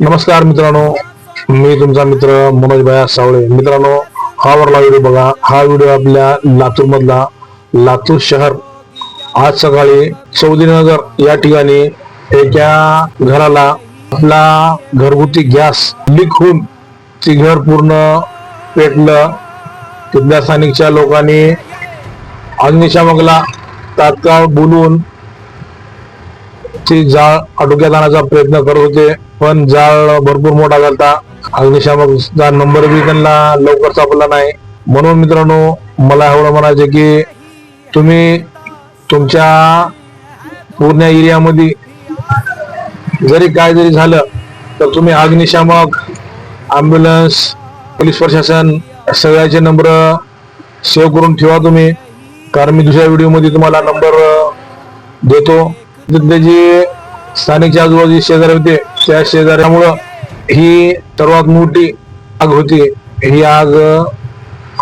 नमस्कार मित्रांनो, मी तुमचा मित्र मनोज भाया सावळे. मित्रांनो, हा वरला व्हिडिओ बघा. हा व्हिडिओ आपल्या लातूर मधला, लातूर शहर. आज सकाळी चौधरीनगर या ठिकाणी एका घराला आपला घरगुती गॅस लीक होऊन ती घर पूर्ण पेटलं. तिथल्या स्थानिकच्या लोकांनी अग्निशामकला तात्काळ बोलवून ती जाळ आटोक्यात आणण्याचा प्रयत्न करत होते, पण जाळ भरपूर मोठा झाला. अग्निशामकचा नंबर बी त्यांना लवकर सापडला नाही. म्हणून मित्रांनो, मला एवढं म्हणायचं की तुम्ही तुमच्या पूर्ण एरियामध्ये जरी काय जरी झालं तर तुम्ही अग्निशामक, ॲम्ब्युलन्स, पोलीस प्रशासन सगळ्याचे नंबर सेव्ह करून ठेवा तुम्ही. कारण मी दुसऱ्या व्हिडिओमध्ये तुम्हाला नंबर देतो. तिथले जे स्थानिकच्या आजूबाजूचे शेजारी होते, त्या शेजाऱ्यामुळं ही सर्वात मोठी आग होती. ही आग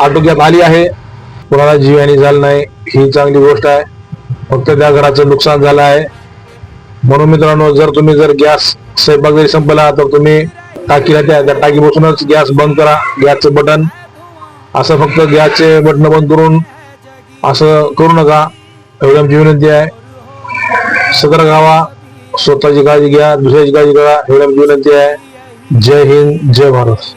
आटोक्यात आली आहे, कोणाला जीवहानी झाली नाही, ही चांगली गोष्ट आहे. फक्त त्या घराचं नुकसान झालं आहे. म्हणून मित्रांनो, जर गॅस स्वयंपाक जरी संपला तर तुम्ही टाकीला त्या टाकी बसूनच गॅस बंद करा. गॅसचं बटन असं फक्त गॅसचे बटन बंद करून असं करू नका, एवढी आमची विनंती आहे. सतर्क राहावा, स्वतःची काळजी घ्या, दुसऱ्याची काळजी करा, एवढी आमची विनंती आहे. जय हिंद, जय भारत.